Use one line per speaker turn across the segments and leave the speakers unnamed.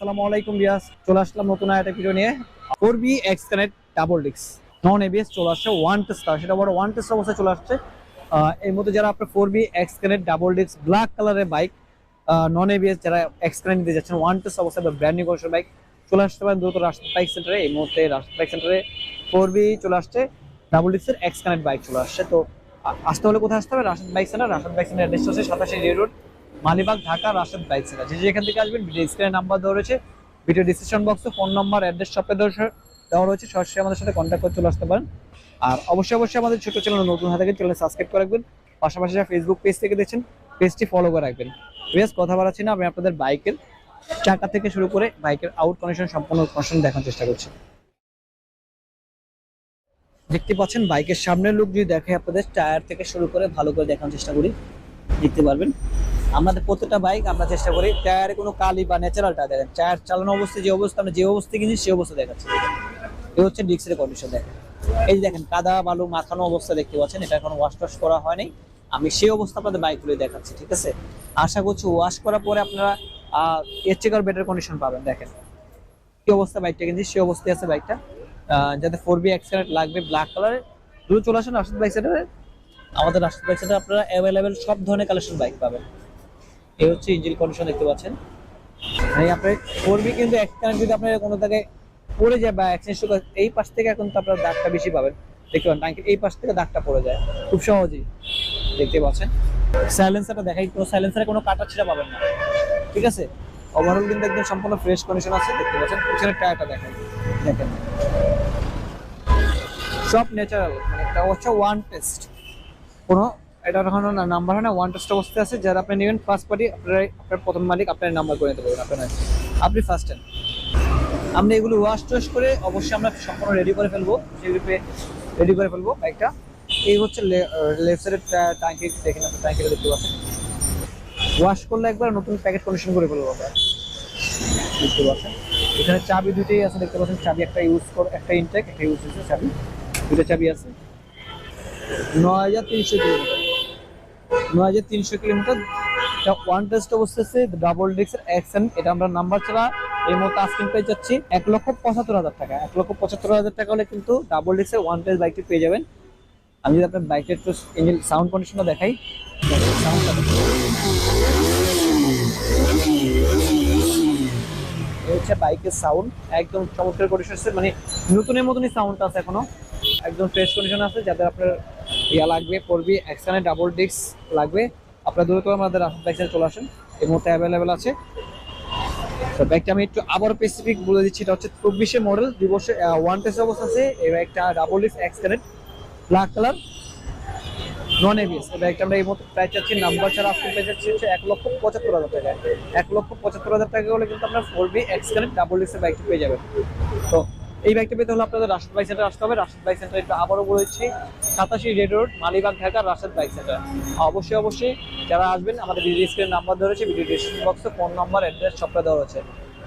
আসসালামু আলাইকুম বিয়াস, চলে আসলাম নতুন একটা ভিডিও নিয়ে। 4B x connect double disc non ABS চলে আসছে, ওয়ান টেস্টার, সেটা বড় ওয়ান টেস্টার অবস্থায় চলে আসছে। এর মধ্যে যারা আপনার 4B x connect double disc black কালারের বাইক, নন এবিএস যারা এক্স কানেক্ট দিতে যাচ্ছেন, ওয়ান টেস্ট অবস্থায় বা ব্র্যান্ড নিউ কন্ডিশন বাইক, চলে আসতে পারেন দ্রুত রাশিদ বাইক সেন্টারে। এই মুহূর্তে রাশিদ বাইক সেন্টারে 4B চলে আসছে, ডাবল ডিস্কের এক্স কানেক্ট বাইক চলে আসছে। তো আসতে হলে কোথায় আসতে হবে? Rashid bike centre. Rashid bike centre address হচ্ছে 87 road, Malibagh, Dhaka, Rashed bike centre. যে যেখান থেকে আসবেন ভিডিও স্ক্রিনে নাম্বার দেওয়া রয়েছে, ভিডিও ডিসক্রিপশন বক্সে ফোন নাম্বার, অ্যাড্রেস সবটা দেওয়া রয়েছে। সরাসরি আমাদের সাথে কন্ট্যাক্ট করে চলে আসতে পারেন। আর অবশ্যই আমাদের ছোট চ্যানেল নতুন হয়ে থাকে, চ্যানেল সাবস্ক্রাইব করে রাখবেন। পাশাপাশি যারা ফেসবুক পেজ থেকে দেখছেন, পেজটি ফলো করে রাখবেন। বেশ কথা বাড়াচ্ছি না, আমি আপনাদের বাইকের চাকা থেকে শুরু করে বাইকের আউট কন্ডিশন সম্পূর্ণ কন্ডিশন দেখার চেষ্টা করছি। দেখতে পাচ্ছেন বাইকের সামনের লুক যদি দেখে আপনাদের, টায়ার থেকে শুরু করে ভালো করে দেখানোর চেষ্টা করি, দেখতে পারবেন। আমাদের প্রত্যেকটা বাইক আমরা চেষ্টা করি টায়ারে কোনো কালি বা ন্যাচারাল টায়ার দেখেন, টায়ার চালানো অবস্থায় যে অবস্থা, আমরা যে অবস্থায় কিনছি সেই অবস্থা দেখাচ্ছি। এই হচ্ছে ডিস্কের কন্ডিশন দেখেন। এই যে দেখেন কাদা বালু মাখানো অবস্থা দেখতে পাচ্ছেন, এটা এখন ওয়াশ টাশ করা হয়নি। আমি সেই অবস্থা আপনাদের বাইকগুলো দেখাচ্ছি, ঠিক আছে? আশা করছি ওয়াশ করার পরে আপনারা এর থেকে আর বেটার কন্ডিশন পাবেন। দেখেন কি অবস্থা বাইকটা কিনছি, সেই অবস্থায় আছে বাইকটা। যাতে 4B এক্সেলেন্ট লাগবে ব্ল্যাক কালারের, দ্রুত চলে আসেন রাশিদ বাইক সেন্টারে। আমাদের রাশিদ বাইক সেন্টারে আপনারা অ্যাভেলেবেল সব ধরনের কালেকশন বাইক পাবেন। এই হচ্ছে ইঞ্জিন কন্ডিশন দেখতে পাচ্ছেন। আপনার 4B কিন্তু একখানে যদি আপনার কোনো জায়গায় পড়ে যায় বা অ্যাক্সিডেন্ট, এই পাশ থেকে এখন তো আপনার দাগটা বেশি পাবেন। দেখতে পাবেন টাঙ্কির এই পাশ থেকে দাগটা পড়ে যায় খুব সহজেই, দেখতে পাচ্ছেন। সাইলেন্সারটা দেখাই, কোনো সাইলেন্সারে কোনো কাটা ছিঁড়া পাবেন না, ঠিক আছে? ওভারঅল কিন্তু একদম সম্পূর্ণ ফ্রেশ কন্ডিশন আছে, দেখতে পাচ্ছেন। পিছনের টায়ারটা দেখেন, দেখেন সব ন্যাচারাল, মানে এটা হচ্ছে ওয়ান টেস্ট, কোনো এটা এখন নাম্বার হয় না, ওয়ান টেস্ট অবস্থায় আছে। যারা আপনি নেবেন ফার্স্ট পার্টি, আপনার প্রথম মালিক আপনার নাম্বার করে নিতে পারবেন, আপনি ফার্স্ট হ্যান্ড। আমরা এগুলো ওয়াশ টোয়াশ করে অবশ্যই আমরা সম্পূর্ণ রেডি করে ফেলবো, সেগুলোকে রেডি করে ফেলবো বাইকটা। এই হচ্ছে লেফট সাইডের ট্যাঙ্কি, দেখেন আপনি ট্যাঙ্কিটা দেখতে পাচ্ছেন। ওয়াশ করলে একবার নতুন প্যাকেট কন্ডিশন করে ফেলবো আমরা, দেখতে পাচ্ছেন। এখানে চাবি দুটোই আছে, দেখতে পাচ্ছেন। চাবি একটা ইউজ করে, একটা ইনটেক, একটা ইউজ হচ্ছে চাবি, দুটো চাবি আছে। 9300 কিলোমিটার, 9300 কিলোমিটার। এটা ওয়ান টেস্ট অবস্থা আছে, ডাবল ডিস্কের এক্সএন। এটা আমরা নাম্বার ছাড়া এই মুহূর্তে আস্কিং প্রাইস যাচ্ছি 1,75,000 টাকা। 1,75,000 টাকা হলে কিন্তু ডাবল ডিস্কের ওয়ান টেস্ট বাইকটি পেয়ে যাবেন। আমি যদি আপনার বাইকের একটু ইঞ্জিন সাউন্ড কন্ডিশনটা দেখাই, সাউন্ডটা হচ্ছে বাইকের সাউন্ড একদম চমৎকার কন্ডিশন আছে, মানে নতুনের মতনই সাউন্ডটা আছে, এখনো একদম ফ্রেশ কন্ডিশন আছে। যাদের আপনার ইয়া লাগবে 4B এক্সএন ডাবল ডিস্ক লাগবে, আপনারা দ্রুত আমাদের রাশিদ বাইক সেন্টারে চলে আসেন, এই মুহূর্তে অ্যাভেলেবেল আছে। তো বাইকটা আমি একটু আবার স্পেসিফিক বলে দিচ্ছি, এটা হচ্ছে 24 মডেল, 2 বছর ওয়ান টেস্ট অবস্থা আছে। এই বাইকটা double disc XN black colour non ABS. এই বাইকটা আমরা এই মুহূর্তে প্রাইস চাচ্ছি নাম্বার ছাড়া আজকে প্রাইস চাচ্ছি হচ্ছে 1,75,000 টাকা। 1,75,000 টাকা হলে কিন্তু আপনার 4B এক্সএন ডাবল ডিস্কের বাইকটি পেয়ে যাবেন। তো এই বাইকটা পেতে হলে আপনাদের রাশিদ বাইক সেন্টার আসতে হবে। রাশিদ বাইক সেন্টার একটু আবারও বলেছি, 87 road, Malibagh, Dhaka, Rashid bike centre. অবশ্যই যারা আসবেন আমাদের ভিডিও স্ক্রিনে নাম্বার দেওয়া রয়েছে, ভিডিও ডিসক্রিপশন বক্সে ফোন নাম্বার, অ্যাড্রেস সবটা দেওয়া রয়েছে।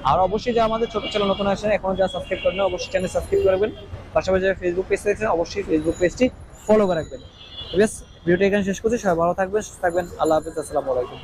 আর অবশ্যই যারা আমাদের ছোট চ্যানেল নতুন আসেন, এখনো যারা সাবস্ক্রাইব করেন না, অবশ্যই চ্যানেল সাবস্ক্রাইব করবেন। পাশাপাশি যারা ফেসবুক পেজ দেখছেন, অবশ্যই ফেসবুক পেজটি ফলো করে রাখবেন। বেশ, ভিডিওটা এখানে শেষ করছি। সবাই ভালো থাকবেন, সুস্থ থাকবেন। আল্লাহ হাফেজ, আসসালামু আলাইকুম।